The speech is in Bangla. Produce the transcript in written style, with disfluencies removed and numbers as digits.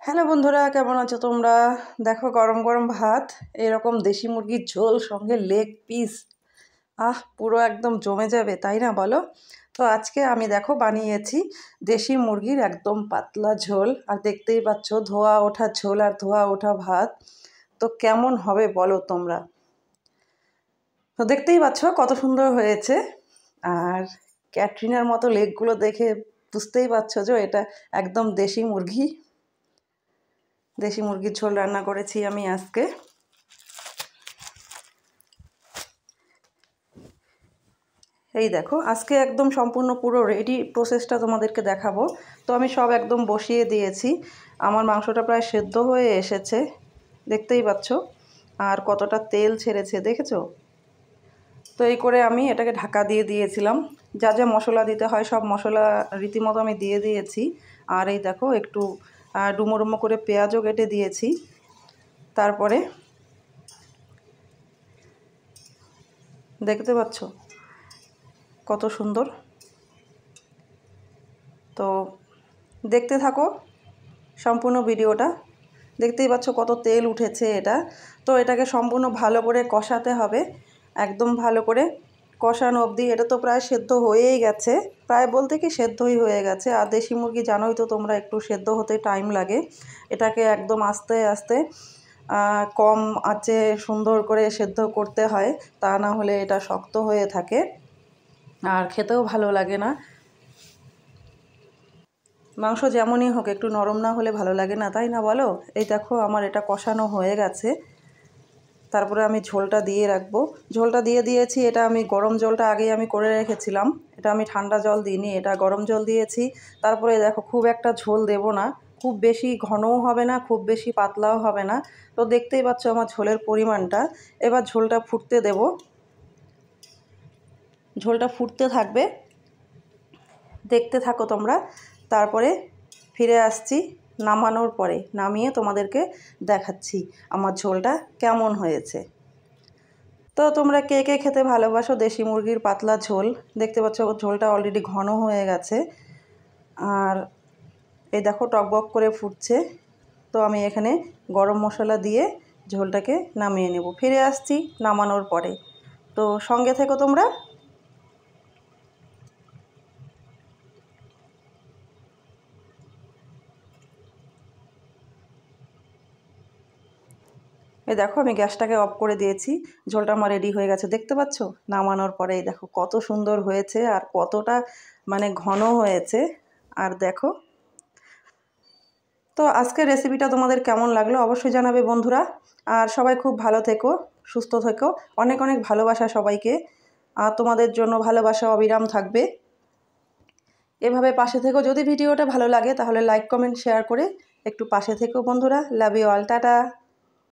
হ্যালো বন্ধুরা, কেমন আছো তোমরা? দেখো গরম গরম ভাত, এরকম দেশি মুরগির ঝোল সঙ্গে লেগ পিস, পুরো একদম জমে যাবে, তাই না বলো? তো আজকে আমি দেখো বানিয়েছি দেশি মুরগির একদম পাতলা ঝোল। আর দেখতেই পাচ্ছ ধোয়া ওঠা ঝোল আর ধোয়া ওঠা ভাত। তো কেমন হবে বলো তোমরা? তো দেখতেই পাচ্ছ কত সুন্দর হয়েছে। আর ক্যাটরিনার মতো লেগগুলো দেখে বুঝতেই পারছো যে এটা একদম দেশি মুরগি। দেশি মুরগির ঝোল রান্না করেছি আমি আজকে। এই দেখো আজকে একদম সম্পূর্ণ পুরো রেডি প্রসেসটা তোমাদেরকে দেখাবো। তো আমি সব একদম বসিয়ে দিয়েছি। আমার মাংসটা প্রায় সেদ্ধ হয়ে এসেছে, দেখতেই পাচ্ছ। আর কতটা তেল ছেড়েছে দেখেছো? তো এই করে আমি এটাকে ঢাকা দিয়ে দিয়েছিলাম। যা যা মশলা দিতে হয় সব মশলা রীতিমতো আমি দিয়ে দিয়েছি। আর এই দেখো একটু ডুমো ডুমো করে পেঁয়াজও কেটে দিয়েছি। তারপরে দেখতে পাচ্ছ কত সুন্দর। তো দেখতে থাকো সম্পূর্ণ ভিডিওটা। দেখতেই পাচ্ছ কত তেল উঠেছে এটা। তো এটাকে সম্পূর্ণ ভালো করে কষাতে হবে, একদম ভালো করে কষানো অবধি। এটা তো প্রায় সেদ্ধ হয়েই গেছে, প্রায় বলতে কি সেদ্ধই হয়ে গেছে। আর দেশি মুরগি জানোই তো তোমরা, একটু সেদ্ধ হতে টাইম লাগে। এটাকে একদম আস্তে আস্তে কম আঁচে সুন্দর করে সেদ্ধ করতে হয়, তা না হলে এটা শক্ত হয়ে থাকে আর খেতেও ভালো লাগে না। মাংস যেমনই হোক একটু নরম না হলে ভালো লাগে না, তাই না বলো? এই দেখো আমার এটা কষানো হয়ে গেছে। তারপরে আমি ঝোলটা দিয়ে রাখবো। ঝোলটা দিয়ে দিয়েছি। এটা আমি গরম জলটা আগেই আমি করে রেখেছিলাম। এটা আমি ঠান্ডা জল দিইনি, এটা গরম জল দিয়েছি। তারপরে দেখো খুব একটা ঝোল দেব না, খুব বেশি ঘনও হবে না, খুব বেশি পাতলাও হবে না। তো দেখতেই পাচ্ছ আমার ঝোলের পরিমাণটা। এবার ঝোলটা ফুটতে দেব, ঝোলটা ফুটতে থাকবে, দেখতে থাকো তোমরা। তারপরে ফিরে আসছি নামানোর পরে, নামিয়ে তোমাদেরকে দেখাচ্ছি আমার ঝোলটা কেমন হয়েছে। তো তোমরা কে কে খেতে ভালোবাসো দেশি মুরগির পাতলা ঝোল? দেখতে পাচ্ছ ঝোলটা অলরেডি ঘন হয়ে গেছে। আর এই দেখো টকবক করে ফুটছে। তো আমি এখানে গরম মশলা দিয়ে ঝোলটাকে নামিয়ে নেব। ফিরে আসছি নামানোর পরে, তো সঙ্গে থেকো তোমরা। এই দেখো আমি গ্যাসটাকে অফ করে দিয়েছি, ঝোলটা আমার রেডি হয়ে গেছে। দেখতে পাচ্ছ নামানোর পরে এই দেখো কত সুন্দর হয়েছে আর কতটা মানে ঘন হয়েছে। আর দেখো, তো আজকের রেসিপিটা তোমাদের কেমন লাগলো অবশ্যই জানাবে বন্ধুরা। আর সবাই খুব ভালো থেকো, সুস্থ থেকো। অনেক অনেক ভালোবাসা সবাইকে। আর তোমাদের জন্য ভালোবাসা অবিরাম থাকবে। এভাবে পাশে থেকো। যদি ভিডিওটা ভালো লাগে তাহলে লাইক কমেন্ট শেয়ার করে একটু পাশে থেকো বন্ধুরা। Love you all, tata.